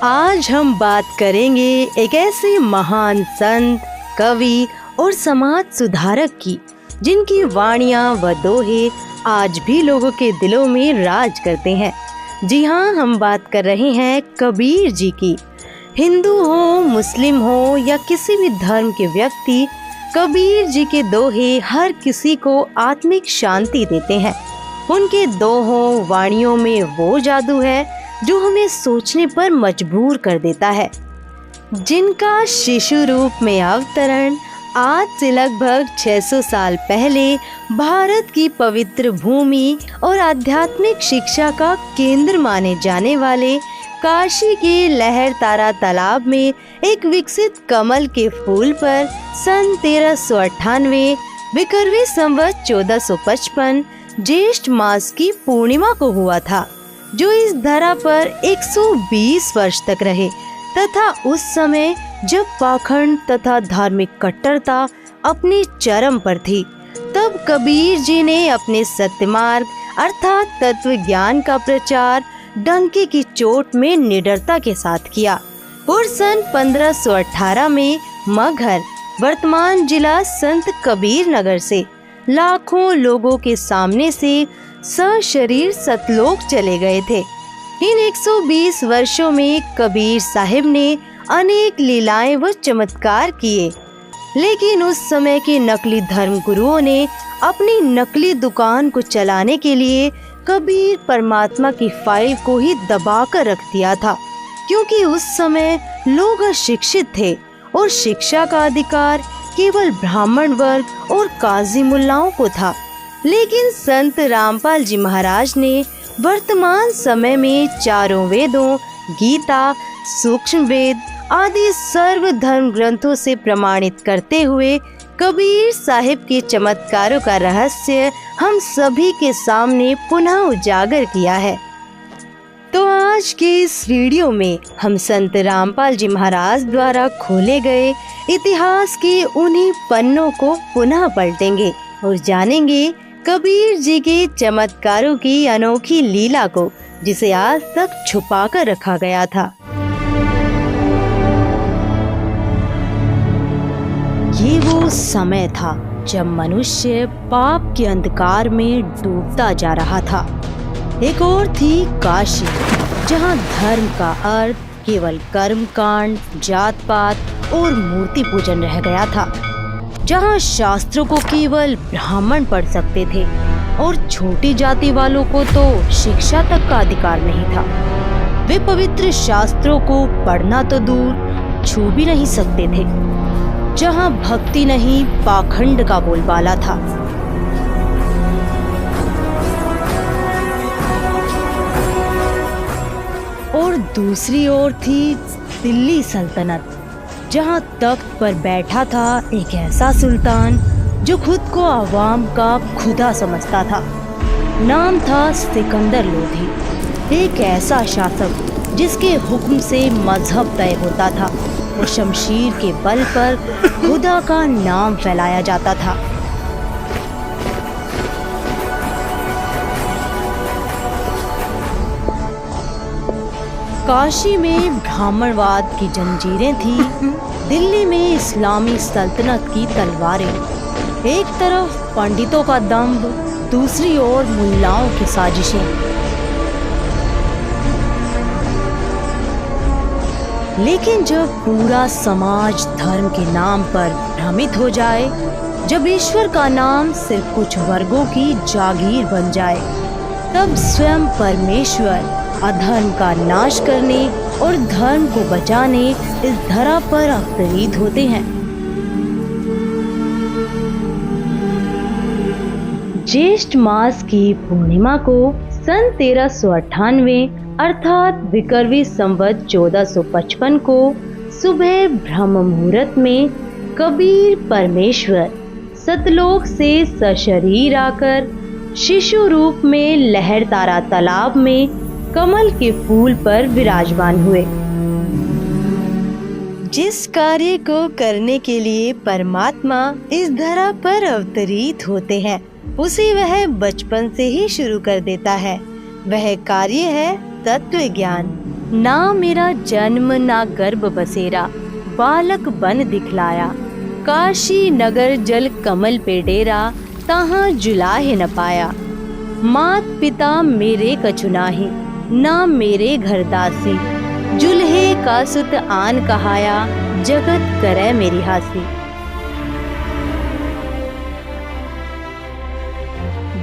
आज हम बात करेंगे एक ऐसे महान संत, कवि और समाज सुधारक की जिनकी वाणियाँ व दोहे आज भी लोगों के दिलों में राज करते हैं। जी हाँ, हम बात कर रहे हैं कबीर जी की। हिंदू हो, मुस्लिम हो या किसी भी धर्म के व्यक्ति, कबीर जी के दोहे हर किसी को आत्मिक शांति देते हैं। उनके दोहों वाणियों में वो जादू है जो हमें सोचने पर मजबूर कर देता है। जिनका शिशु रूप में अवतरण आज से लगभग 600 साल पहले भारत की पवित्र भूमि और आध्यात्मिक शिक्षा का केंद्र माने जाने वाले काशी के लहरतारा तालाब में एक विकसित कमल के फूल पर सन 1398 विक्रमी संवत 1455 ज्येष्ठ मास की पूर्णिमा को हुआ था, जो इस धरा पर 120 वर्ष तक रहे तथा उस समय जब पाखंड तथा धार्मिक कट्टरता अपने चरम पर थी। तब कबीर जी ने अपने सत्य मार्ग अर्थात तत्व ज्ञान का प्रचार डंके की चोट में निडरता के साथ किया और सन 1518 में मगहर, वर्तमान जिला संत कबीर नगर से लाखों लोगों के सामने से सशरीर सतलोक चले गए थे। इन 120 वर्षों में कबीर साहिब ने अनेक लीलाएं व चमत्कार किए, लेकिन उस समय के नकली धर्म गुरुओं ने अपनी नकली दुकान को चलाने के लिए कबीर परमात्मा की फाइल को ही दबाकर रख दिया था, क्योंकि उस समय लोग अशिक्षित थे और शिक्षा का अधिकार केवल ब्राह्मण वर्ग और काजी मुल्लाओं को था। लेकिन संत रामपाल जी महाराज ने वर्तमान समय में चारों वेदों, गीता, सूक्ष्म वेद आदि सर्व धर्म ग्रंथों से प्रमाणित करते हुए कबीर साहिब के चमत्कारों का रहस्य हम सभी के सामने पुनः उजागर किया है। तो आज के इस वीडियो में हम संत रामपाल जी महाराज द्वारा खोले गए इतिहास के उन्हीं पन्नों को पुनः पलटेंगे और जानेंगे कबीर जी के चमत्कारों की अनोखी लीला को, जिसे आज तक छुपा कर रखा गया था। ये वो समय था जब मनुष्य पाप के अंधकार में डूबता जा रहा था। एक और थी काशी, जहाँ धर्म का अर्थ केवल कर्म कांड, जात पात और मूर्ति पूजन रह गया था, जहाँ शास्त्रों को केवल ब्राह्मण पढ़ सकते थे और छोटी जाति वालों को तो शिक्षा तक का अधिकार नहीं था। वे पवित्र शास्त्रों को पढ़ना तो दूर छू भी नहीं सकते थे, जहाँ भक्ति नहीं पाखंड का बोलबाला था। और दूसरी ओर थी दिल्ली सल्तनत, जहाँ तख्त पर बैठा था एक ऐसा सुल्तान जो खुद को आवाम का खुदा समझता था। नाम था सिकंदर लोधी, एक ऐसा शासक जिसके हुक्म से मजहब तय होता था और शमशीर के बल पर खुदा का नाम फैलाया जाता था। काशी में ब्राह्मणवाद की जंजीरें थी, दिल्ली में इस्लामी सल्तनत की तलवारें। एक तरफ पंडितों का दंभ, दूसरी ओर मुल्लाओं की साजिशें। लेकिन जब पूरा समाज धर्म के नाम पर भ्रमित हो जाए, जब ईश्वर का नाम सिर्फ कुछ वर्गों की जागीर बन जाए, तब स्वयं परमेश्वर अधर्म का नाश करने और धर्म को बचाने इस धरा पर अवतरित होते हैं। ज्येष्ठ मास की पूर्णिमा को सन 1398 अर्थात विक्रमी संवत 1455 को सुबह ब्रह्म मुहूर्त में कबीर परमेश्वर सतलोक से सशरीर आकर शिशु रूप में लहरतारा तालाब में कमल के फूल पर विराजमान हुए। जिस कार्य को करने के लिए परमात्मा इस धरा पर अवतरित होते हैं, उसे वह बचपन से ही शुरू कर देता है। वह कार्य है तत्व ज्ञान। ना मेरा जन्म ना गर्भ बसेरा, बालक बन दिखलाया। काशी नगर जल कमल पे डेरा, तहाँ जुलाहे न पाया। मात पिता मेरे कछुनाही, ना मेरे घर दासी। जुल्हे का सुत आन कहाया, जगत करे मेरी हासी।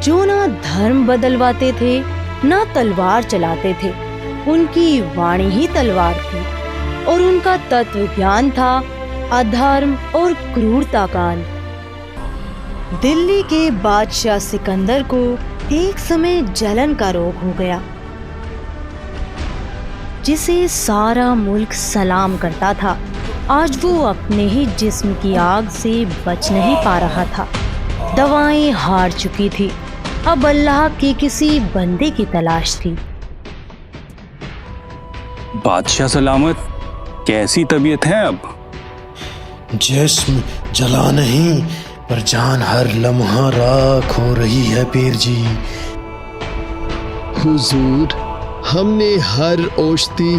जो ना धर्म बदलवाते थे ना तलवार चलाते थे, उनकी वाणी ही तलवार थी और उनका तत्व ज्ञान था अधर्म और क्रूरता का अंत। दिल्ली के बादशाह सिकंदर को एक समय जलन का रोग हो गया, जिसे सारा मुल्क सलाम करता था। आज वो अपने ही जिस्म की आग से बच नहीं पा रहा था। दवाएं हार चुकी थी, अब अल्लाह के किसी बंदे की तलाश थी। बादशाह सलामत, कैसी तबीयत है अब? जिस्म जला नहीं, पर जान हर लम्हा राख हो रही है पीर जी। हुजूर, हमने हर औषधि,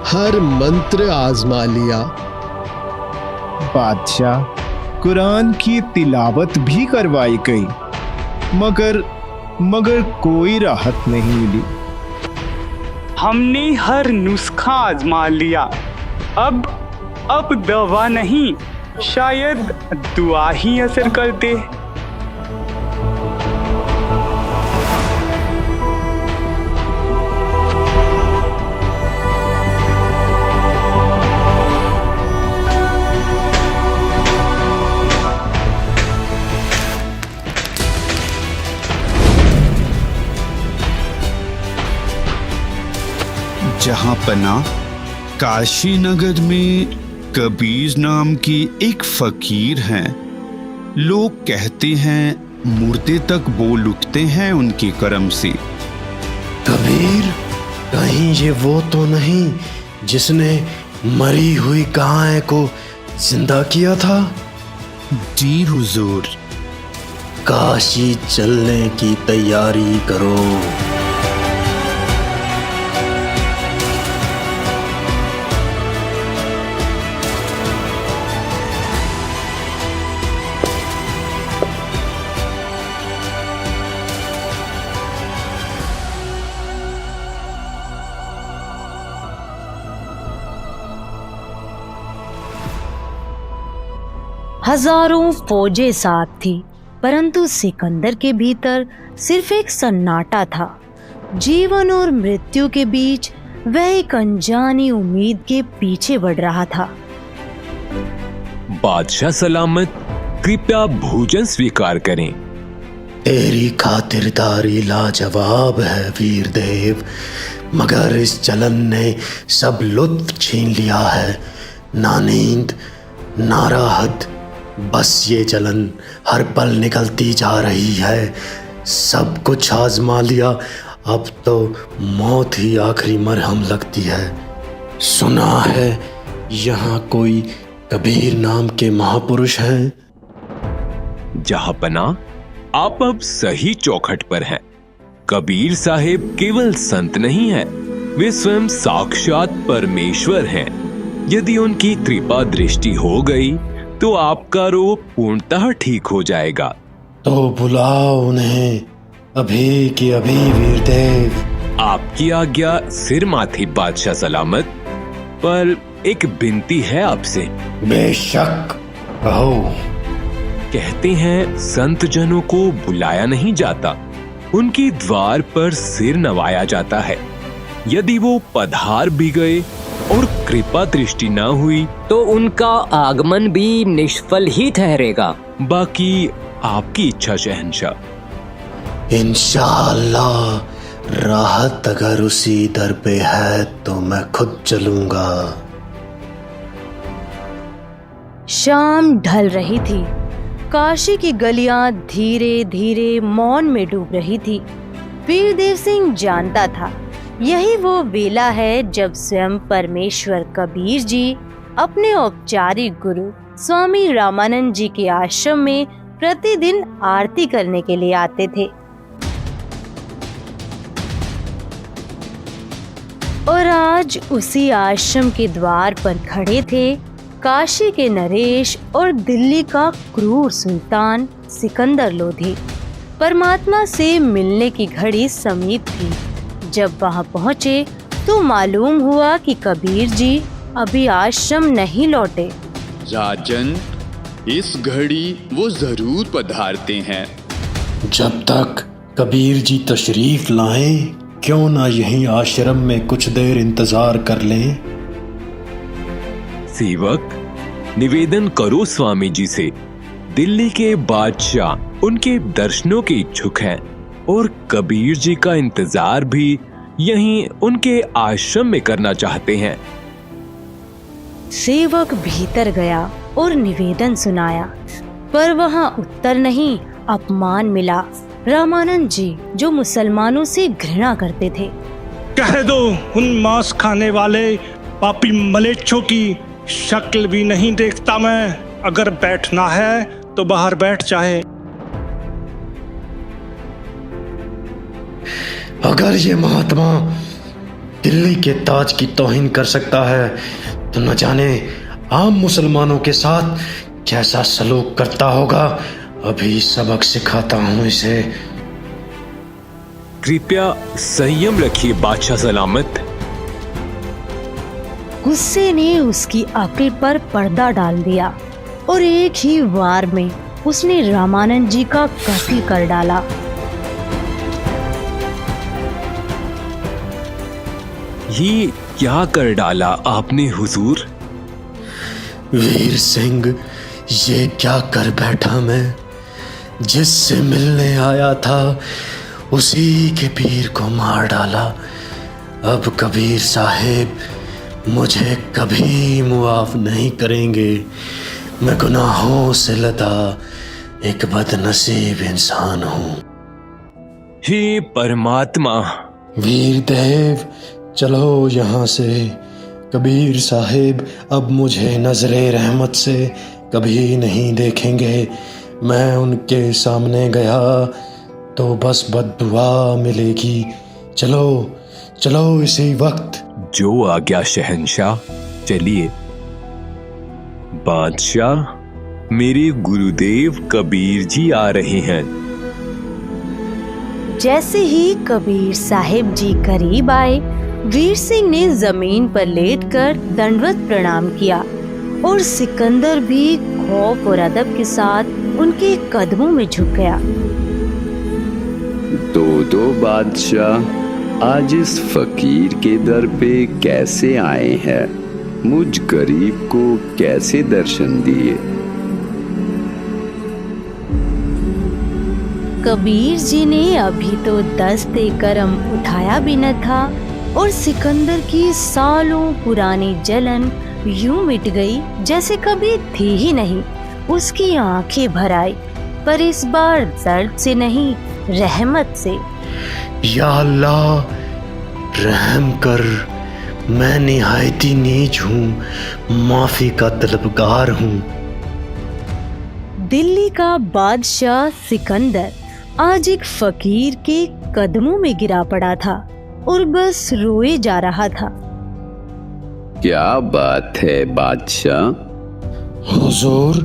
हर मंत्र आजमा लिया। बादशाह, कुरान की तिलावत भी करवाई गई, मगर कोई राहत नहीं मिली। हमने हर नुस्खा आजमा लिया, अब दवा नहीं, शायद दुआ ही असर कर दे। जहां पना काशी नगर में कबीर नाम की एक फकीर हैं। लोग कहते हैं मुर्दे तक बोल उठते हैं उनके कर्म से। कबीर, कहीं ये वो तो नहीं जिसने मरी हुई गाय को जिंदा किया था? जी हुजूर। काशी चलने की तैयारी करो। हजारों फौजें साथ थी, परंतु सिकंदर के भीतर सिर्फ एक सन्नाटा था। जीवन और मृत्यु के बीच वह एक अनजानी उम्मीद के पीछे बढ़ रहा था। बादशाह सलामत, कृपया भोजन स्वीकार करें। तेरी खातिरदारी लाजवाब है वीर देव, मगर इस जलन ने सब लुत्फ छीन लिया है। ना नींद ना राहत, बस ये जलन हर पल निकलती जा रही है। सब कुछ आजमा लिया, अब तो मौत ही आखिरी मरहम लगती है। सुना है यहाँ कोई कबीर नाम के महापुरुष हैं? जहांपना, आप अब सही चौखट पर हैं। कबीर साहिब केवल संत नहीं हैं, वे स्वयं साक्षात परमेश्वर हैं। यदि उनकी कृपा दृष्टि हो गई तो आपका रोग पूर्णतः ठीक हो जाएगा। तो बुलाओ उन्हें अभी की अभी वीरदेव। आपकी आज्ञा सिर माथे बादशाह सलामत, पर एक विनती है आपसे। बेशक, कहो। कहते हैं संत जनों को बुलाया नहीं जाता, उनके द्वार पर सिर नवाया जाता है। यदि वो पधार भी गए और कृपा दृष्टि न हुई तो उनका आगमन भी निष्फल ही ठहरेगा। बाकी आपकी इच्छा शहंशाह। इंशाअल्लाह राहत अगर उसी दर पे है तो मैं खुद चलूंगा। शाम ढल रही थी। काशी की गलियां धीरे धीरे मौन में डूब रही थी। वीरदेव सिंह जानता था यही वो वेला है जब स्वयं परमेश्वर कबीर जी अपने औपचारिक गुरु स्वामी रामानंद जी के आश्रम में प्रतिदिन आरती करने के लिए आते थे। और आज उसी आश्रम के द्वार पर खड़े थे काशी के नरेश और दिल्ली का क्रूर सुल्तान सिकंदर लोधी। परमात्मा से मिलने की घड़ी समीप थी। जब वहां पहुंचे तो मालूम हुआ कि कबीर जी अभी आश्रम नहीं लौटे। राजन, इस घड़ी वो जरूर पधारते हैं। जब तक कबीर जी तशरीफ लाएं, क्यों ना यहीं आश्रम में कुछ देर इंतजार कर लें। सेवक, निवेदन करो स्वामी जी से। दिल्ली के बादशाह उनके दर्शनों के इच्छुक हैं और कबीर जी का इंतजार भी यहीं उनके आश्रम में करना चाहते हैं। सेवक भीतर गया और निवेदन सुनाया, पर वहां उत्तर नहीं, अपमान मिला। रामानंद जी जो मुसलमानों से घृणा करते थे। कह दो उन मांस खाने वाले पापी मलेच्छों की शक्ल भी नहीं देखता मैं। अगर बैठना है तो बाहर बैठ जाए। अगर ये महात्मा दिल्ली के ताज की तौहीन कर सकता है तो न जाने आम मुसलमानों के साथ कैसा सलूक करता होगा। अभी सबक सिखाता हूं इसे। कृपया संयम रखिए बादशाह सलामत। गुस्से ने उसकी अक्ल पर पर्दा डाल दिया और एक ही वार में उसने रामानंद जी का कत्ल कर डाला। ये क्या कर डाला आपने हुजूर? वीर सिंह, ये क्या कर बैठा मैं? जिससे मिलने आया था उसी के पीर को मार डाला। अब कबीर साहेब मुझे कभी मुआफ नहीं करेंगे। मैं गुनाहों से लदा एक बदनसीब इंसान हूँ। हे परमात्मा! वीर देव, चलो यहाँ से। कबीर साहेब अब मुझे नजरे रहमत से कभी नहीं देखेंगे। मैं उनके सामने गया तो बस बद्दुआ मिलेगी। चलो चलो इसी वक्त। जो आ गया शहंशाह, चलिए। बादशाह, मेरे गुरुदेव कबीर जी आ रहे हैं। जैसे ही कबीर साहिब जी करीब आए, वीर सिंह ने जमीन पर लेटकर दंडवत प्रणाम किया और सिकंदर भी खौफ और अदब के साथ उनके कदमों में झुक गया। दो बादशाह आज इस फकीर के दर पे कैसे आए हैं? मुझ गरीब को कैसे दर्शन दिए? कबीर जी ने अभी तो दस्ते करम उठाया भी न था और सिकंदर की सालों पुरानी जलन यूं मिट गई जैसे कभी थी ही नहीं। उसकी आंखें भर आई, पर इस बार दर्द से नहीं, रहमत से। या अल्लाह, रहम कर। मैं निहायती नीच हूँ, माफी का तलबगार हूँ। दिल्ली का बादशाह सिकंदर आज एक फकीर के कदमों में गिरा पड़ा था और बस रोए जा रहा था। क्या बात है बादशाह? हुजूर,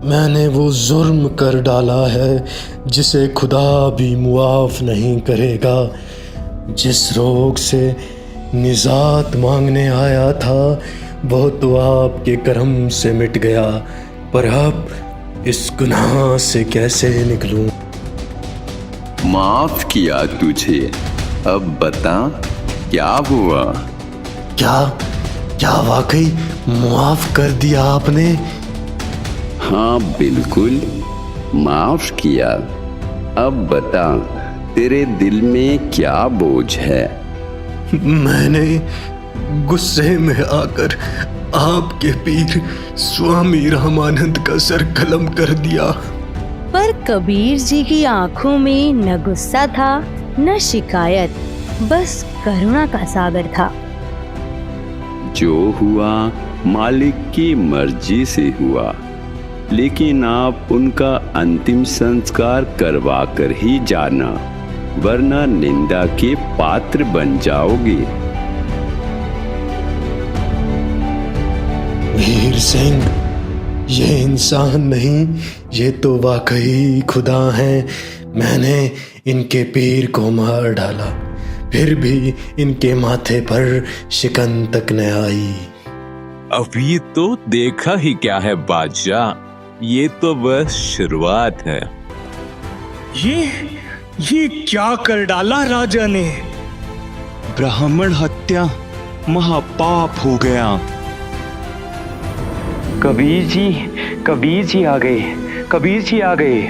मैंने वो जुर्म कर डाला है जिसे खुदा भी मुआफ नहीं करेगा। जिस रोग से निजात मांगने आया था वो तो आपके करम से मिट गया, पर अब इस गुनाह से कैसे निकलूं? माफ किया तुझे, अब बता क्या हुआ? क्या वाकई मुआफ कर दिया आपने? हाँ बिल्कुल, माफ किया। अब बता तेरे दिल में क्या बोझ है? मैंने गुस्से में आकर आपके पीर स्वामी रामानंद का सर कलम कर दिया। पर कबीर जी की आंखों में न गुस्सा था न शिकायत, बस करुणा का सागर था। जो हुआ मालिक की मर्जी से हुआ, लेकिन आप उनका अंतिम संस्कार करवा कर ही जाना, वरना निंदा के पात्र बन जाओगे। वीर सिंह, ये इंसान नहीं, ये तो वाकई खुदा हैं। मैंने इनके पीर को मार डाला, फिर भी इनके माथे पर शिकन तक न आई। अभी तो देखा ही क्या है बादशाह, ये तो बस शुरुआत है। ये क्या कर डाला राजा ने? ब्राह्मण हत्या महापाप हो गया। कबीर जी आ गए, कबीर जी आ गए।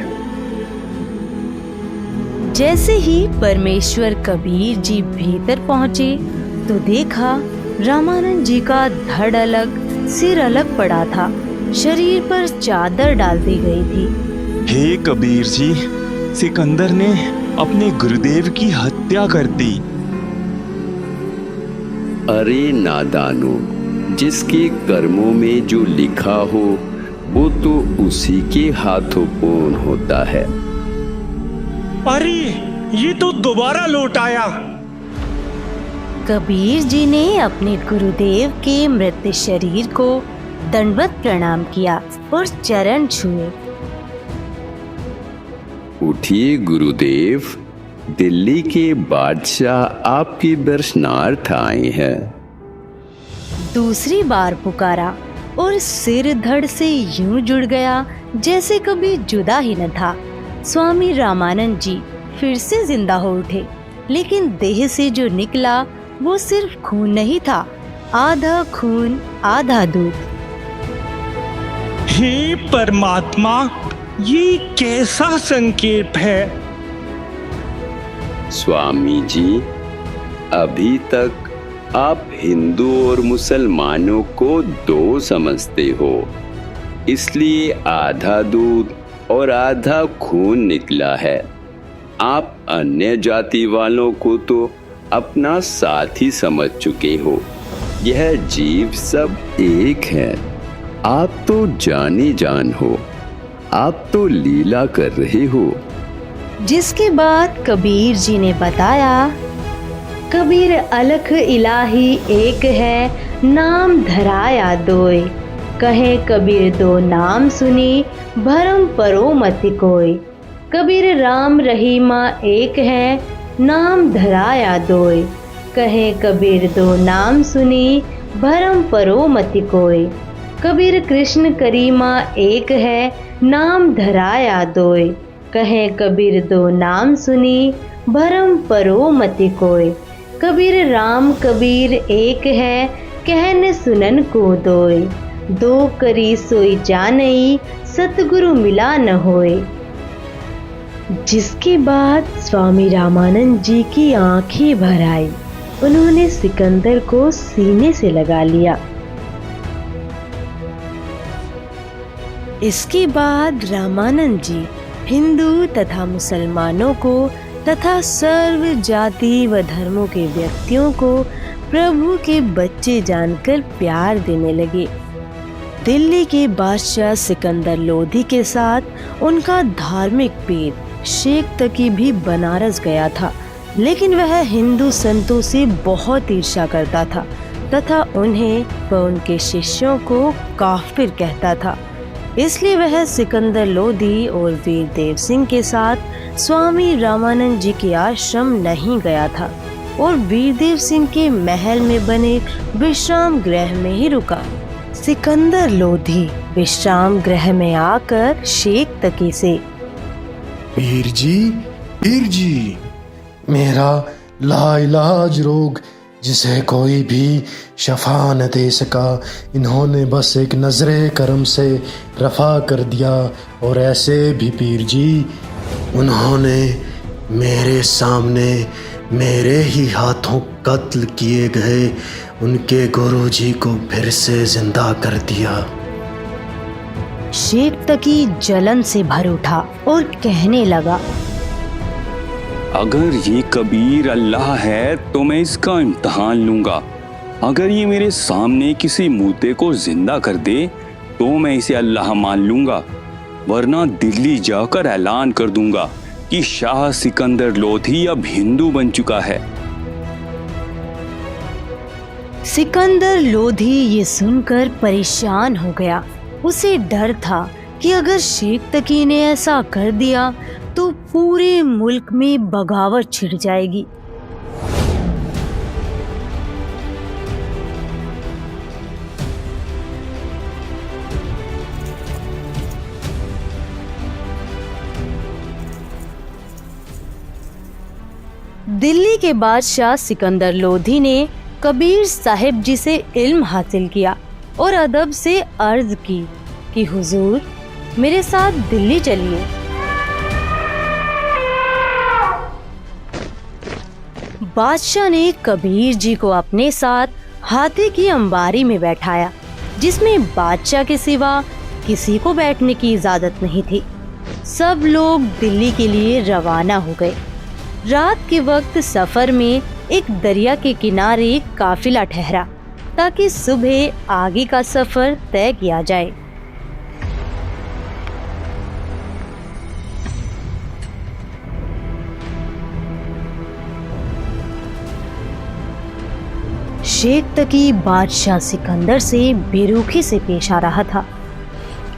जैसे ही परमेश्वर कबीर जी भीतर पहुंचे तो देखा रामानंद जी का धड़ अलग, सिर अलग पड़ा था, शरीर पर चादर डाल दी गई थी। हे कबीर जी, सिकंदर ने अपने गुरुदेव की हत्या कर दी। अरे नादानो, जिसके कर्मों में जो लिखा हो वो तो उसी के हाथों पूर्ण होता है। अरे ये तो दोबारा लौट आया। कबीर जी ने अपने गुरुदेव के मृत शरीर को दंडवत प्रणाम किया और चरण छुए। उठिए गुरुदेव, दिल्ली के बादशाह आपके दर्शनार्थ आए हैं। दूसरी बार पुकारा और सिर धड़ से यूं जुड़ गया जैसे कभी जुदा ही न था। स्वामी रामानंद जी फिर से जिंदा हो उठे, लेकिन देह से जो निकला वो सिर्फ खून नहीं था, आधा खून आधा दूध। हे परमात्मा, ये कैसा संकेत है? स्वामी जी, अभी तक आप हिंदू और मुसलमानों को दो समझते हो, इसलिए आधा दूध और आधा खून निकला है। आप अन्य जाति वालों को तो अपना साथी समझ चुके हो। यह जीव सब एक है। आप तो जाने जान हो, आप तो लीला कर रहे हो। जिसके बाद कबीर जी ने बताया, कबीर अलख इलाही एक है, नाम धराया दोय। कहे कबीर दो नाम सुनी, भरम परो मति कोय। कबीर राम रहीमा एक है, नाम धराया दोय। कहे कबीर दो नाम सुनी, भरम परो मति कोय। कबीर कृष्ण करीमा एक है, नाम धराया दोय। कहे कबीर दो नाम सुनी, भरम परो मति कोय। कबीर राम कबीर एक है, कहन सुनन को दोय। दो करी सोई जानई, सतगुरु मिला न होय। जिसके बाद स्वामी रामानंद जी की आंखें भर आई। उन्होंने सिकंदर को सीने से लगा लिया। इसके बाद रामानंद जी हिंदू तथा मुसलमानों को तथा सर्व जाति व धर्मों के व्यक्तियों को प्रभु के बच्चे जानकर प्यार देने लगे। दिल्ली के बादशाह सिकंदर लोधी के साथ उनका धार्मिक पीर शेख तकी भी बनारस गया था, लेकिन वह हिंदू संतों से बहुत ईर्ष्या करता था तथा उन्हें व उनके शिष्यों को काफिर कहता था। इसलिए वह सिकंदर लोधी और वीर देव सिंह के साथ स्वामी रामानंद जी के आश्रम नहीं गया था और वीरदेव सिंह के महल में बने विश्राम गृह में ही रुका। सिकंदर लोधी विश्राम गृह में आकर शेख तकी से, पीर जी, मेरा लाइलाज रोग जिसे कोई भी शफा न दे सका, इन्होंने बस एक नजरे करम से रफा कर दिया। और ऐसे भी पीर जी, उन्होंने मेरे सामने मेरे ही हाथों कत्ल किए गए उनके गुरुजी को फिर से जिंदा कर दिया। शेख तकी जलन से भर उठा और कहने लगा, अगर ये कबीर अल्लाह है तो मैं इसका इम्तहान लूंगा। अगर ये मेरे सामने किसी मुर्दे को जिंदा कर दे तो मैं इसे अल्लाह मान लूंगा, वरना दिल्ली जाकर ऐलान कर दूंगा कि शाह सिकंदर लोधी अब हिंदू बन चुका है। सिकंदर लोधी ये सुनकर परेशान हो गया। उसे डर था कि अगर शेख तकी ने ऐसा कर दिया तो पूरे मुल्क में बगावत छिड़ जाएगी। दिल्ली के बादशाह सिकंदर लोधी ने कबीर साहिब जी से इल्म हासिल किया और अदब से अर्ज की कि हुजूर मेरे साथ दिल्ली चलिए। बादशाह ने कबीर जी को अपने साथ हाथी की अंबारी में बैठाया, जिसमें बादशाह के सिवा किसी को बैठने की इजाजत नहीं थी। सब लोग दिल्ली के लिए रवाना हो गए। रात के वक्त सफर में एक दरिया के किनारे काफिला ठहरा ताकि सुबह आगे का सफर तय किया जाए। शेख तकी बादशाह सिकंदर से बेरुखी से पेश आ रहा था।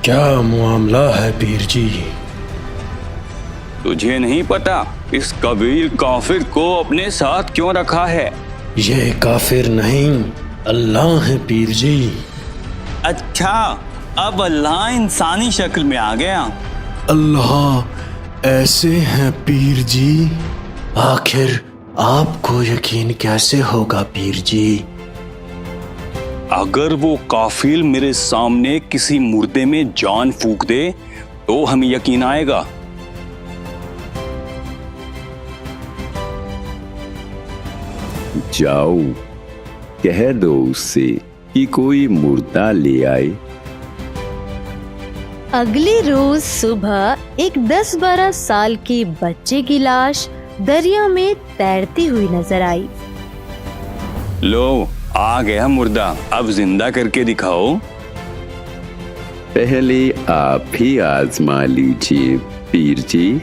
क्या मामला है पीर जी? तुझे नहीं पता इस कबीर काफिर को अपने साथ क्यों रखा है? ये काफिर नहीं, अल्लाह है पीर जी। अच्छा, अब अल्लाह इंसानी शक्ल में आ गया। अल्लाह ऐसे हैं पीर जी? आखिर आपको यकीन कैसे होगा पीर जी? अगर वो काफिल मेरे सामने किसी मुर्दे में जान फूंक दे तो हमें यकीन आएगा। जाओ कह दो उससे कि कोई मुर्दा ले आए। अगले रोज सुबह एक 10-12 साल के बच्चे की लाश दरिया में तैरती हुई नजर आई। लो आ गया मुर्दा, अब जिंदा करके दिखाओ। पहले आप ही आजमा लीजिए पीर जी।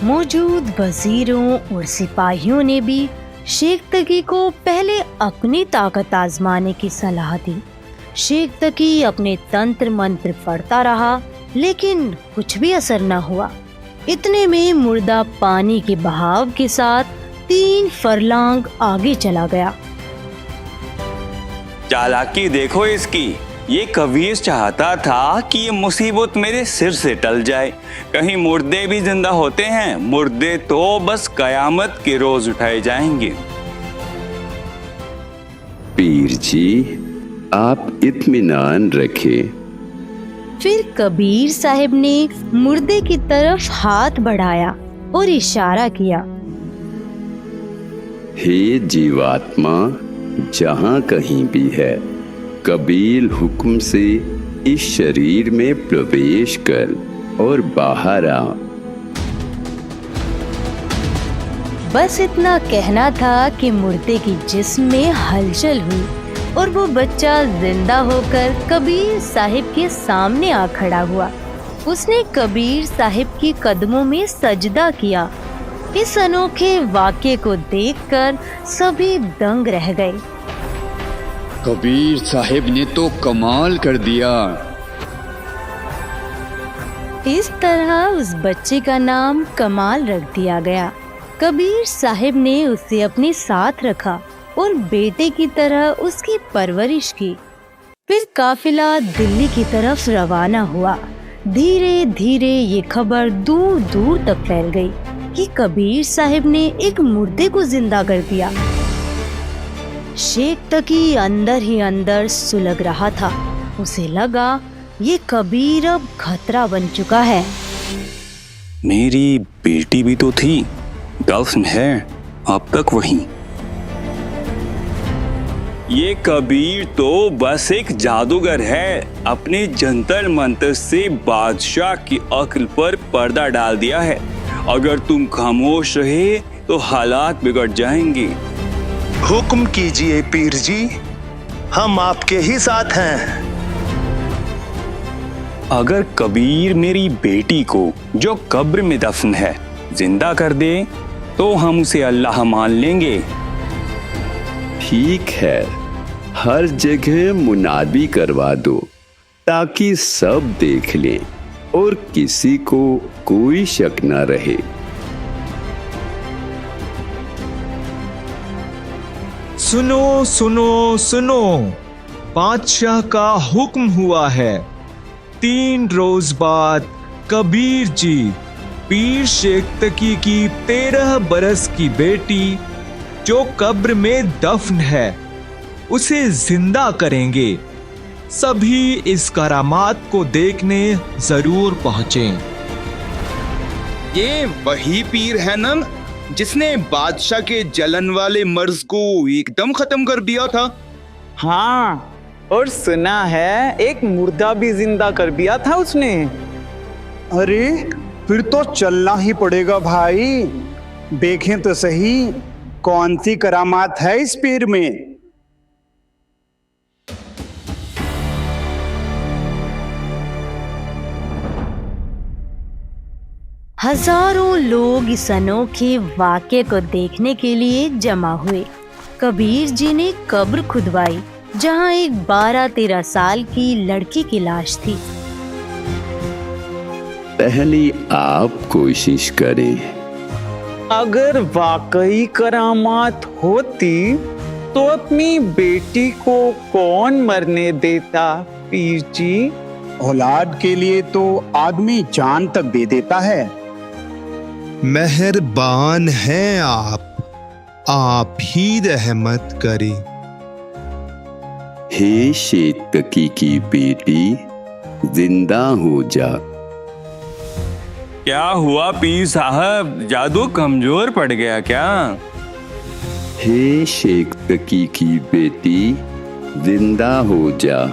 मौजूद वजीरों और सिपाहियों ने भी शेख तकी को पहले अपनी ताकत आजमाने की सलाह दी। शेख तकी अपने तंत्र मंत्र पढ़ता रहा, लेकिन कुछ भी असर न हुआ। इतने में मुर्दा पानी के बहाव के साथ 3 फरलांग आगे चला गया। चालाकी देखो इसकी। ये कबीर चाहता था कि ये मुसीबत मेरे सिर से टल जाए। कहीं मुर्दे भी जिंदा होते हैं? मुर्दे तो बस कयामत के रोज उठाए जाएंगे। पीर जी आप इत्मीनान रखें। फिर कबीर साहिब ने मुर्दे की तरफ हाथ बढ़ाया और इशारा किया। हे जीवात्मा, जहाँ कहीं भी है, कबील हुक्म से इस शरीर में प्रवेश कर और बाहर आ। बस इतना कहना था कि मुर्दे की जिस्म में हलचल हुई और वो बच्चा जिंदा होकर कबीर साहिब के सामने आ खड़ा हुआ। उसने कबीर साहिब की कदमों में सजदा किया। इस अनोखे वाक़े को देखकर सभी दंग रह गए। कबीर साहिब ने तो कमाल कर दिया। इस तरह उस बच्चे का नाम कमाल रख दिया गया। कबीर साहिब ने उसे अपने साथ रखा और बेटे की तरह उसकी परवरिश की। फिर काफिला दिल्ली की तरफ रवाना हुआ। धीरे धीरे ये खबर दूर दूर तक फैल गई कि कबीर साहिब ने एक मुर्दे को जिंदा कर दिया। शेख तकी अंदर ही अंदर सुलग रहा था। उसे लगा ये कबीर अब खतरा बन चुका है। मेरी बेटी भी तो थी, दफन है अब तक वहीं। ये कबीर तो बस एक जादूगर है। अपने जंतर मंतर से बादशाह की अक्ल पर पर्दा डाल दिया है। अगर तुम खामोश रहे तो हालात बिगड़ जाएंगे। हुक्म कीजिए पीर जी, हम आपके ही साथ हैं। अगर कबीर मेरी बेटी को, जो कब्र में दफन है, जिंदा कर दे तो हम उसे अल्लाह मान लेंगे। ठीक है, हर जगह मुनादी करवा दो ताकि सब देख लें और किसी को कोई शक न रहे। सुनो सुनो सुनो, बादशाह का हुक्म हुआ है। 3 रोज बाद कबीर जी पीर शेख तकी की 13 बरस की बेटी जो कब्र में दफन है उसे जिंदा करेंगे। सभी इस करामात को देखने जरूर पहुंचें। ये वही पीर है ना जिसने बादशाह के जलन वाले मर्ज को एकदम खत्म कर दिया था? हाँ, और सुना है एक मुर्दा भी जिंदा कर दिया था उसने। अरे फिर तो चलना ही पड़ेगा भाई, देखें तो सही कौन सी करामात है इस पीर में। हजारों लोग इस अनोखे वाक़े को देखने के लिए जमा हुए। कबीर जी ने कब्र खुदवाई जहां एक 12-13 साल की लड़की की लाश थी। पहले आप कोशिश करें। अगर वाकई करामात होती तो अपनी बेटी को कौन मरने देता पीर जी? औलाद के लिए तो आदमी जान तक दे देता है। मेहरबान हैं आप ही रहमत करें। हे शेख तकी की बेटी, जिंदा हो जा। क्या हुआ पीर साहब, जादू कमजोर पड़ गया क्या? हे शेख तकी की बेटी, जिंदा हो जा।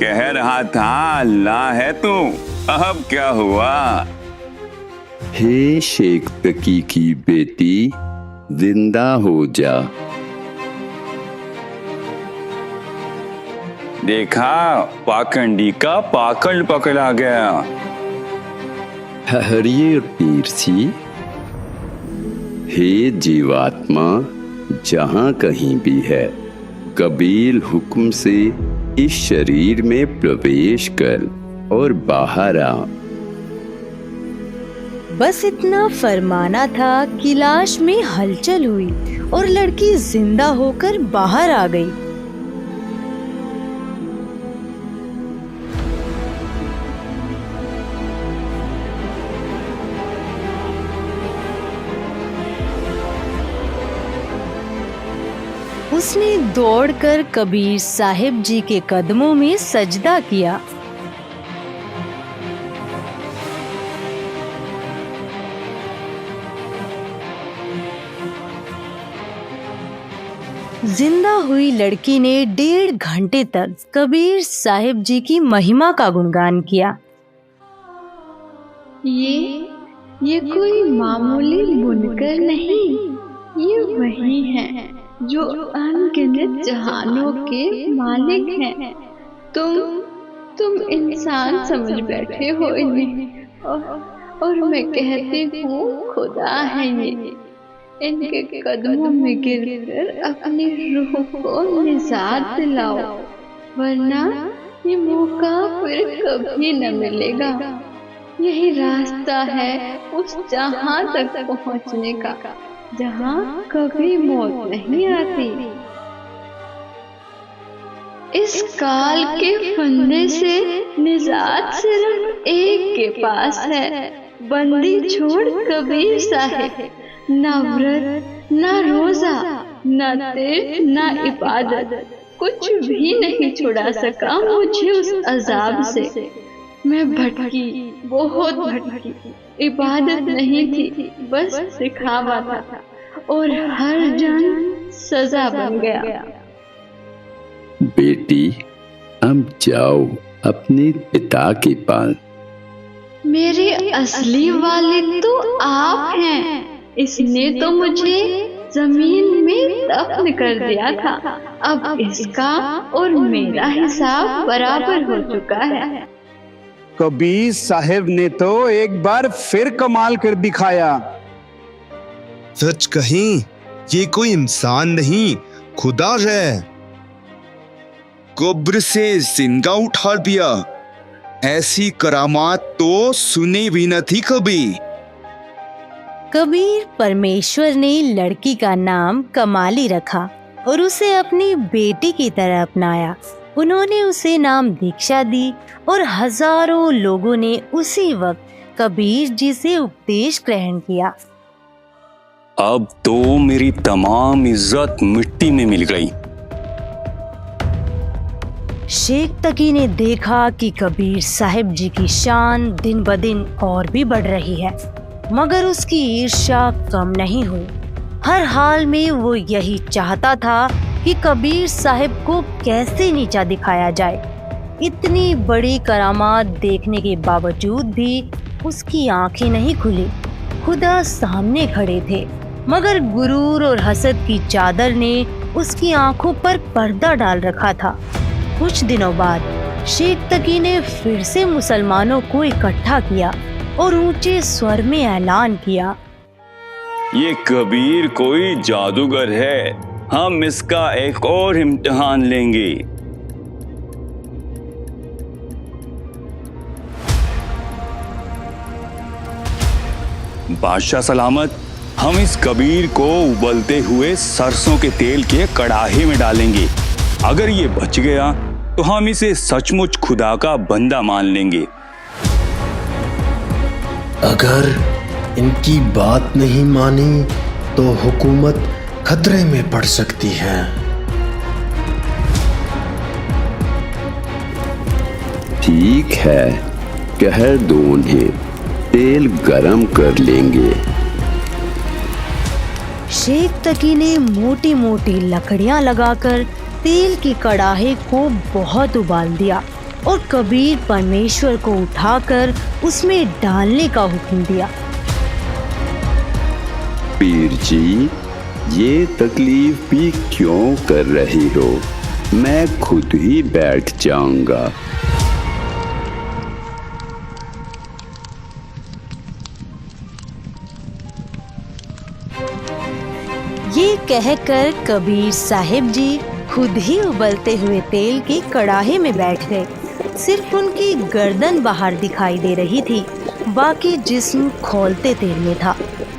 कह रहा था अल्लाह है तू, अब क्या हुआ? हे शेख तकी की बेटी, जिंदा हो जा। देखा, पाखंडी का पाकड़ पकड़ा गया। ठहरिए पीर जी। हे जीवात्मा, जहां कहीं भी है, कबील हुक्म से इस शरीर में प्रवेश कर और बाहर आ। बस इतना फरमाना था कि लाश में हलचल हुई और लड़की जिंदा होकर बाहर आ गई। उसने दौड़कर कबीर साहिब जी के कदमों में सजदा किया। जिंदा हुई लड़की ने 1.5 घंटे तक कबीर साहिब जी की महिमा का गुणगान किया। ये कोई मामूली बुनकर नहीं, ये वही हैं जो अनगिनत जहानों के मालिक हैं। तुम इंसान समझ बैठे हो इन्हें, और मैं कहती हूँ खुदा है ये। इनके कदमों में गिरकर अपनी रूह को निजात दिलाओ, वरना ये मौका फिर कभी न मिलेगा। यही रास्ता है उस जहां तक पहुंचने का जहां कभी मौत नहीं आती। इस काल के फंदे से निजात सिर्फ एक के पास है, बंदी छोड़ कबीर साहिब। ना व्रत, ना रोजा, ना तीर्थ, ना इबादत, कुछ भी नहीं छुड़ा सका मुझे उस अजाब से। मैं भटकी, बहुत भटकी। इबादत नहीं थी, बस सिखावा था, और हर जन सजा बन गया। बेटी, अब जाओ अपने पिता के पास। मेरे असली वालिद तो आप हैं। इसने तो मुझे जमीन में दफन कर दिया था। अब इसका और मेरा हिसाब बराबर हो चुका है। कबीर साहिब ने तो एक बार फिर कमाल कर दिखाया। सच कहीं ये कोई इंसान नहीं, खुदा है। कब्र से जिंदा उठा दिया। ऐसी करामात तो सुनी भी न थी कभी। कबीर परमेश्वर ने लड़की का नाम कमाली रखा और उसे अपनी बेटी की तरह अपनाया। उन्होंने उसे नाम दीक्षा दी और हजारों लोगों ने उसी वक्त कबीर जी से उपदेश ग्रहण किया। अब तो मेरी तमाम इज्जत मिट्टी में मिल गई। शेख तकी ने देखा कि कबीर साहिब जी की शान दिन ब दिन और भी बढ़ रही है, मगर उसकी ईर्ष्या कम नहीं हुई। हर हाल में वो यही चाहता था कि कबीर साहिब को कैसे नीचा दिखाया जाए। इतनी बड़ी करामात देखने के बावजूद भी उसकी आंखें नहीं खुली। खुदा सामने खड़े थे, मगर गुरूर और हसद की चादर ने उसकी आंखों पर पर्दा डाल रखा था। कुछ दिनों बाद शेख तकी ने फिर से मुसलमानों को इकट्ठा किया और ऊंचे स्वर में ऐलान किया, ये कबीर कोई जादूगर है, हम इसका एक और इम्तिहान लेंगे। बादशाह सलामत, हम इस कबीर को उबलते हुए सरसों के तेल के कड़ाहे में डालेंगे। अगर ये बच गया तो हम इसे सचमुच खुदा का बंदा मान लेंगे। अगर इनकी बात नहीं मानी तो हुकूमत खतरे में पड़ सकती है। ठीक है, कह दो उन्हें, तेल गरम कर लेंगे। शेख तकी ने मोटी मोटी लकड़ियां लगाकर तेल की कड़ाहे को बहुत उबाल दिया और कबीर परमेश्वर को उठाकर उसमें डालने का हुक्म दिया। पीर जी, ये तकलीफ भी क्यों कर रही हो? मैं खुद ही बैठ जाऊंगा। ये कहकर कबीर साहिब जी खुद ही उबलते हुए तेल के कड़ाहे में बैठ गए। सिर्फ उनकी गर्दन बाहर दिखाई दे रही थी, बाकी जिस्म खौलते तेल में था।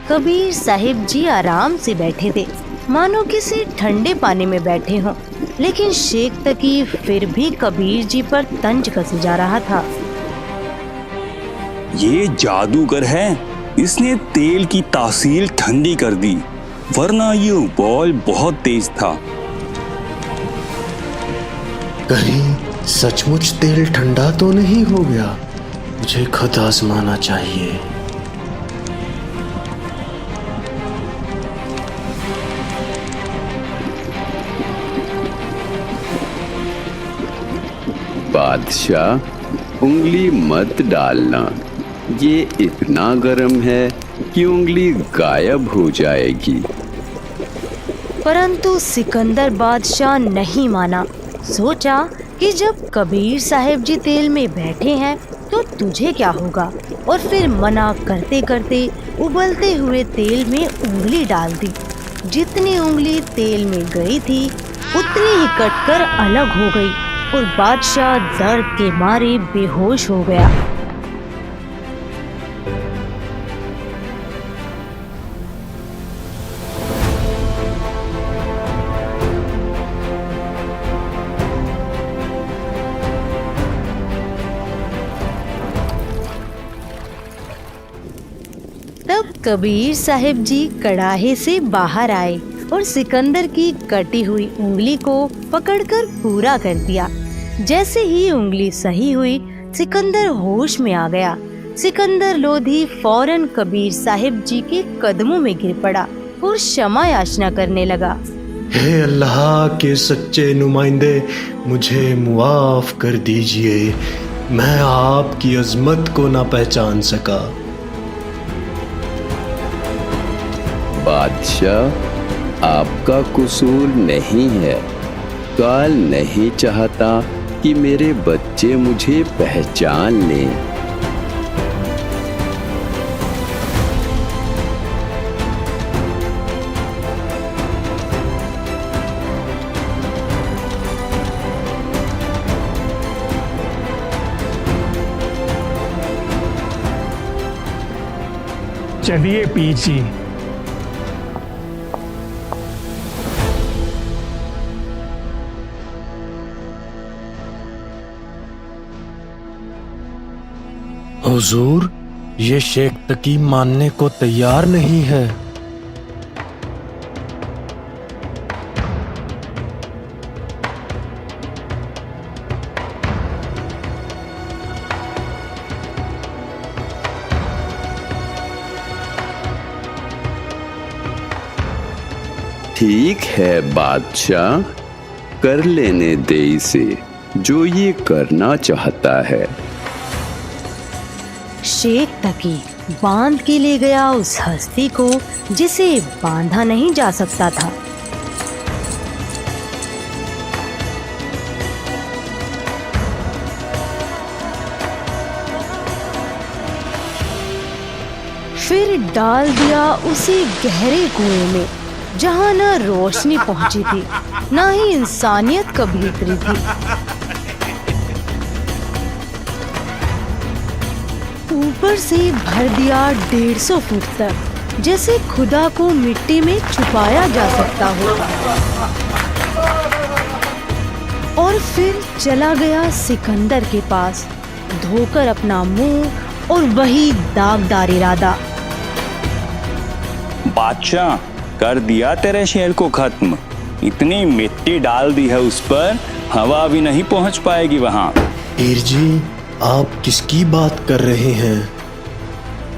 कबीर साहिब जी आराम से बैठे थे, मानो किसी ठंडे पानी में बैठे हों, लेकिन शेख तकी फिर भी कबीर जी पर तंज कसे जा रहा था। ये जादूगर है, इसने तेल की तासीर ठंडी कर दी, वरना ये उबाल बहुत तेज था। कहीं सचमुच तेल ठंडा तो नहीं हो गया? मुझे खुद आजमाना चाहिए। बादशाह, उंगली मत डालना, ये इतना गर्म है कि उंगली गायब हो जाएगी। परंतु सिकंदर बादशाह नहीं माना। सोचा कि जब कबीर साहिब जी तेल में बैठे हैं तो तुझे क्या होगा, और फिर मना करते करते उबलते हुए तेल में उंगली डाल दी। जितनी उंगली तेल में गई थी उतनी ही कटकर अलग हो गई और बादशाह दर्द के मारे बेहोश हो गया। तब कबीर साहिब जी कड़ाहे से बाहर आए और सिकंदर की कटी हुई उंगली को पकड़कर पूरा कर दिया। जैसे ही उंगली सही हुई, सिकंदर होश में आ गया। सिकंदर लोधी फौरन कबीर साहिब जी के कदमों में गिर पड़ा और क्षमा याचना करने लगा। हे अल्लाह के सच्चे नुमाइंदे, मुझे मुआफ कर दीजिए, मैं आपकी अजमत को ना पहचान सका। बादशाह, आपका कसूर नहीं है। काल नहीं चाहता कि मेरे बच्चे मुझे पहचान लें। चलिए पीर जी। हुजूर, ये शेख तकी मानने को तैयार नहीं है। ठीक है बादशाह, कर लेने दे इसे जो ये करना चाहता है। शेख तकी बांध के ले गया उस हस्ती को जिसे बांधा नहीं जा सकता था। फिर डाल दिया उसे गहरे कुएं में, जहां न रोशनी पहुंची थी, न ही इंसानियत कभी उतरी थी। ऊपर से भर दिया 150 फुट तक, जैसे खुदा को मिट्टी में छुपाया जा सकता हो। और फिर चला गया सिकंदर के पास, धोकर अपना मुंह और वही दागदार इरादा। बादशाह, कर दिया तेरे शेर को खत्म। इतनी मिट्टी डाल दी है उस पर, हवा भी नहीं पहुंच पाएगी वहां। पीर जी, आप किसकी बात कर रहे हैं?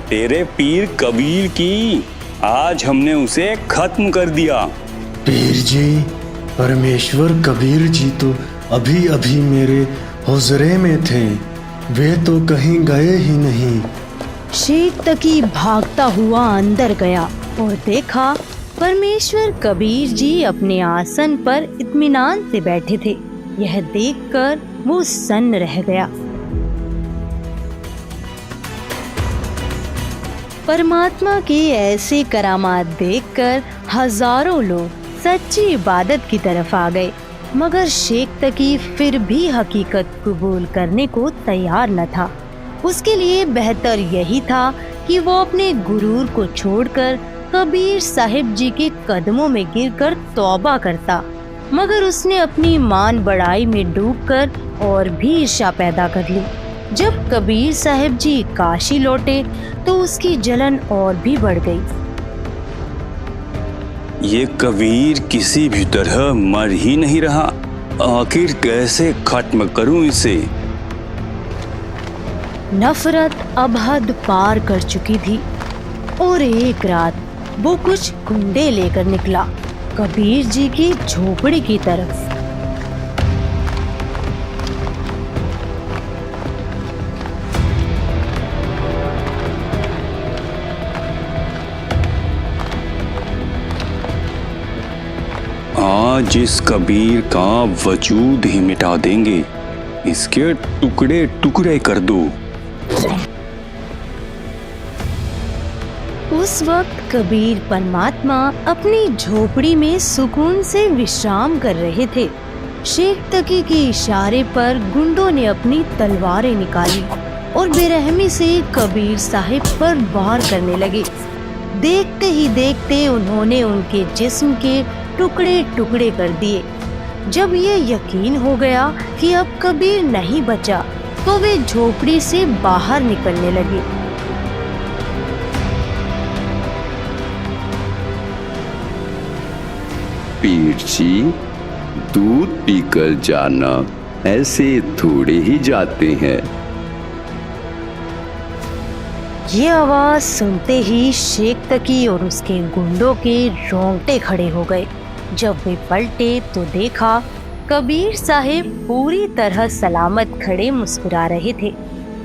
तेरे पीर कबीर की। आज हमने उसे खत्म कर दिया। पीर जी, परमेश्वर कबीर जी तो अभी अभी मेरे हुजरे में थे, वे तो कहीं गए ही नहीं। शेख तकी भागता हुआ अंदर गया और देखा परमेश्वर कबीर जी अपने आसन पर इत्मीनान से बैठे थे। यह देखकर वो सन्न रह गया। परमात्मा के ऐसे करामात देखकर हजारों लोग सच्ची इबादत की तरफ आ गए, मगर शेख तकी फिर भी हकीकत कबूल करने को तैयार न था। उसके लिए बेहतर यही था कि वो अपने गुरूर को छोड़कर कबीर साहिब जी के कदमों में गिरकर तौबा करता, मगर उसने अपनी मान बढ़ाई में डूबकर और भी ईर्ष्या पैदा कर ली। जब कबीर साहिब जी काशी लौटे तो उसकी जलन और भी बढ़ गई। ये कबीर किसी भी तरह मर ही नहीं रहा, आखिर कैसे खत्म करूं इसे? नफरत अब हद पार कर चुकी थी और एक रात वो कुछ गुंडे लेकर निकला कबीर जी की झोपड़ी की तरफ। आज इस कबीर का वजूद ही मिटा देंगे, इसके टुकड़े टुकड़े कर दो। उस वक्त कबीर परमात्मा अपनी झोपड़ी में सुकून से विश्राम कर रहे थे। शेख तकी के इशारे पर गुंडों ने अपनी तलवारें निकाली और बेरहमी से कबीर साहिब पर वार करने लगे। देखते ही देखते उन्होंने उनके जिस्म के टुकड़े टुकड़े कर दिए। जब ये यकीन हो गया कि अब कबीर नहीं बचा, तो वे झोपड़ी से बाहर निकलने लगे। पीर जी, दूध पीकर जाना, ऐसे थोड़े ही जाते हैं। ये आवाज सुनते ही शेख तकी और उसके गुंडों के रोंगटे खड़े हो गए। जब वे पलटे तो देखा कबीर साहिब पूरी तरह सलामत खड़े मुस्कुरा रहे थे।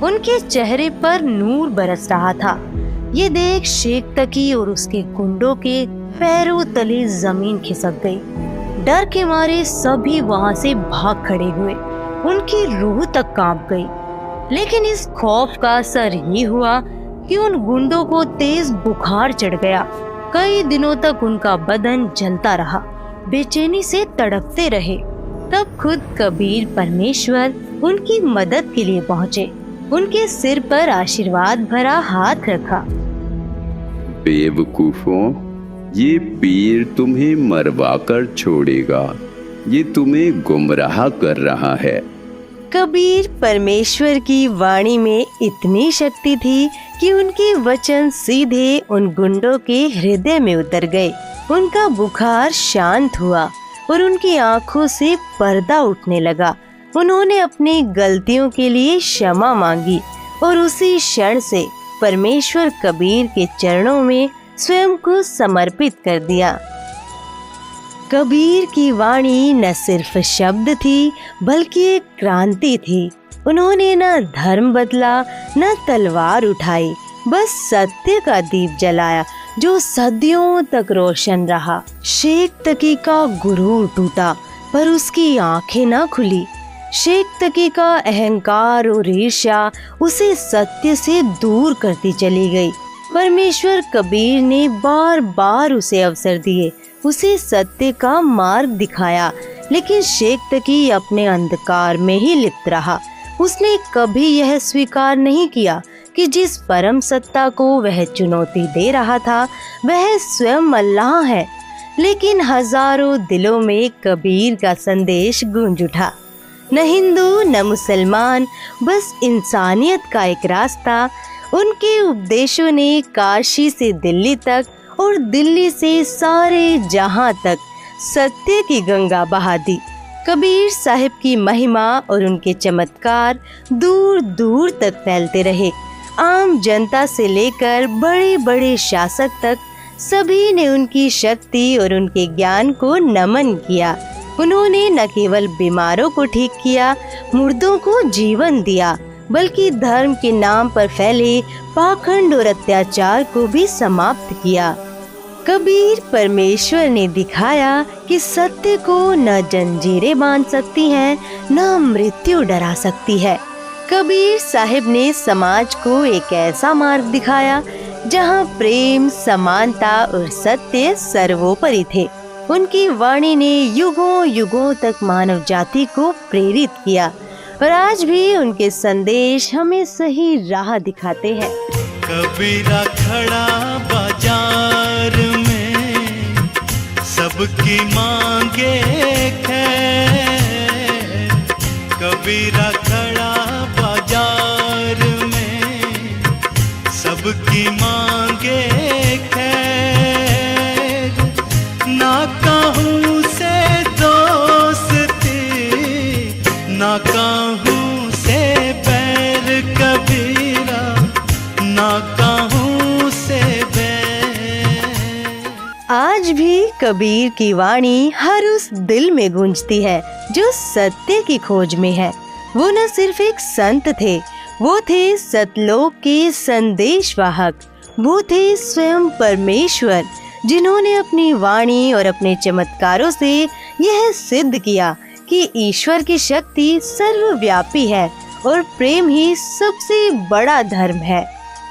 उनके चेहरे पर नूर बरस रहा था। ये देख शेख तकी और उसके गुंडों के पैरों तले जमीन खिसक गई। डर के मारे सभी वहां से भाग खड़े हुए। उनकी रूह तक कांप गई। लेकिन इस खौफ का असर ये हुआ कि उन गुंडों को तेज बुखार चढ़ गया। कई दिनों तक उनका बदन जलता रहा, बेचैनी से तड़पते रहे। तब खुद कबीर परमेश्वर उनकी मदद के लिए पहुंचे। उनके सिर पर आशीर्वाद भरा हाथ रखा। बेवकूफों, ये पीर तुम्हें मरवा कर छोड़ेगा। ये तुम्हें गुमराह कर रहा है। कबीर परमेश्वर की वाणी में इतनी शक्ति थी कि उनके वचन सीधे उन गुंडों के हृदय में उतर गए। उनका बुखार शांत हुआ और उनकी आंखों से पर्दा उठने लगा। उन्होंने अपनी गलतियों के लिए क्षमा मांगी और उसी क्षण से परमेश्वर कबीर के चरणों में स्वयं को समर्पित कर दिया। कबीर की वाणी न सिर्फ शब्द थी बल्कि एक क्रांति थी। उन्होंने न धर्म बदला न तलवार उठाई, बस सत्य का दीप जलाया जो सदियों तक रोशन रहा। शेख तकी का गुरूर टूटा पर उसकी आंखें न खुली। शेख तकी का अहंकार और ईर्ष्या उसे सत्य से दूर करती चली गई। परमेश्वर कबीर ने बार बार उसे अवसर दिए, उसे सत्य का मार्ग दिखाया, लेकिन शेख तकी अपने अंधकार में ही लिप्त रहा। उसने कभी यह स्वीकार नहीं किया कि जिस परम सत्ता को वह चुनौती दे रहा था वह स्वयं अल्लाह है। लेकिन हजारों दिलों में कबीर का संदेश गूंज उठा। न हिंदू न मुसलमान, बस इंसानियत का एक रास्ता। उनके उपदेशों ने काशी से दिल्ली तक और दिल्ली से सारे जहां तक सत्य की गंगा बहा दी। कबीर साहिब की महिमा और उनके चमत्कार दूर दूर तक फैलते रहे। आम जनता से लेकर बड़े बड़े शासक तक सभी ने उनकी शक्ति और उनके ज्ञान को नमन किया। उन्होंने न केवल बीमारों को ठीक किया, मुर्दों को जीवन दिया, बल्कि धर्म के नाम पर फैले पाखंड और अत्याचार को भी समाप्त किया। कबीर परमेश्वर ने दिखाया कि सत्य को न जंजीरें बांध सकती हैं, न मृत्यु डरा सकती है। कबीर साहिब ने समाज को एक ऐसा मार्ग दिखाया जहां प्रेम, समानता और सत्य सर्वोपरि थे। उनकी वाणी ने युगों युगों तक मानव जाति को प्रेरित किया और आज भी उनके संदेश हमें सही राह दिखाते हैं। कबीरा खड़ा बाजार में सबकी मांगे खैर। कबीरा खड़ा बाजार में सबकी मांगे खैर। ना कहूँ से दोस्ती ना कहूँ से बैर, कबीरा ना कहूँ से बैर। आज भी कबीर की वाणी हर उस दिल में गूंजती है जो सत्य की खोज में है। वो न सिर्फ एक संत थे, वो थे सतलोक के संदेशवाहक। वो थे स्वयं परमेश्वर जिन्होंने अपनी वाणी और अपने चमत्कारों से यह सिद्ध किया कि ईश्वर की शक्ति सर्वव्यापी है और प्रेम ही सबसे बड़ा धर्म है।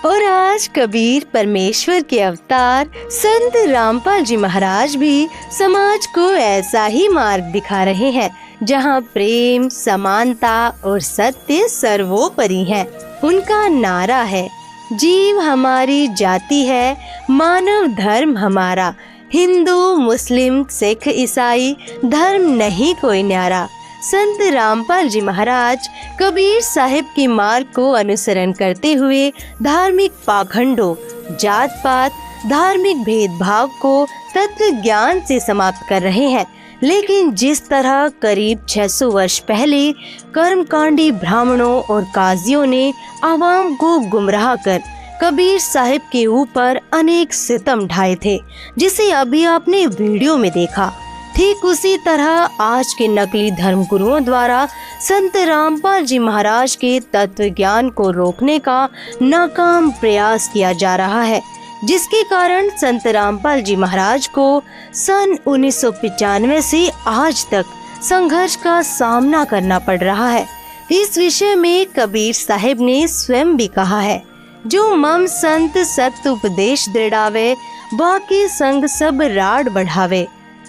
और आज कबीर परमेश्वर के अवतार संत रामपाल जी महाराज भी समाज को ऐसा ही मार्ग दिखा रहे हैं जहां प्रेम, समानता और सत्य सर्वोपरि है। उनका नारा है, जीव हमारी जाति है, मानव धर्म हमारा। हिंदू, मुस्लिम, सिख, ईसाई धर्म नहीं कोई न्यारा। संत रामपाल जी महाराज कबीर साहिब के मार्ग को अनुसरण करते हुए धार्मिक पाखंडों, जात पात, धार्मिक भेदभाव को तत्व ज्ञान से समाप्त कर रहे हैं। लेकिन जिस तरह करीब 600 वर्ष पहले कर्मकांडी ब्राह्मणों और काजियों ने आवाम को गुमराह कर कबीर साहिब के ऊपर अनेक सितम ढाए थे, जिसे अभी आपने वीडियो में देखा, ठीक उसी तरह आज के नकली धर्मगुरुओं द्वारा संत रामपाल जी महाराज के तत्व ज्ञान को रोकने का नाकाम प्रयास किया जा रहा है, जिसके कारण संत रामपाल जी महाराज को सन 1995 से आज तक संघर्ष का सामना करना पड़ रहा है। इस विषय में कबीर साहिब ने स्वयं भी कहा है, जो मम संत सत्य उपदेश दृढ़ावे, बाकी संग सब राड बढ़ावे।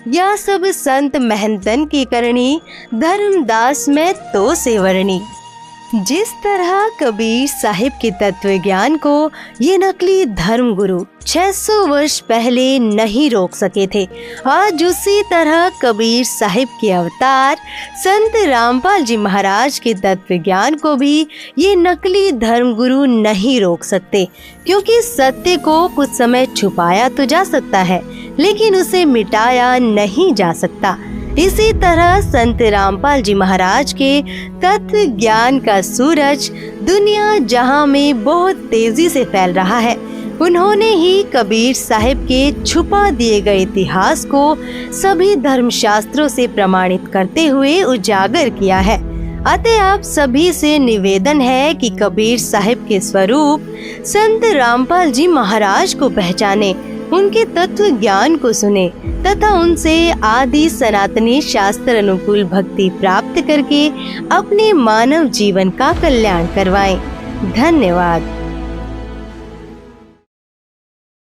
या सब संत महंतन की करनी, धर्मदास में तो सेवरणी। जिस तरह कबीर साहिब के तत्व ज्ञान को ये नकली धर्म गुरु 600 वर्ष पहले नहीं रोक सके थे, आज उसी तरह कबीर साहिब के अवतार संत रामपाल जी महाराज के तत्व ज्ञान को भी ये नकली धर्म गुरु नहीं रोक सकते, क्योंकि सत्य को कुछ समय छुपाया तो जा सकता है, लेकिन उसे मिटाया नहीं जा सकता। इसी तरह संत रामपाल जी महाराज के तत्व ज्ञान का सूरज दुनिया जहां में बहुत तेजी से फैल रहा है, उन्होंने ही कबीर साहिब के छुपा दिए गए इतिहास को सभी धर्मशास्त्रों से प्रमाणित करते हुए उजागर किया है। अतः आप सभी से निवेदन है कि कबीर साहिब के स्वरूप संत रामपाल जी महाराज को पहचाने, उनके तत्व ज्ञान को सुने तथा उनसे आदि सनातनी शास्त्र अनुकूल भक्ति प्राप्त करके अपने मानव जीवन का कल्याण करवाएं। धन्यवाद।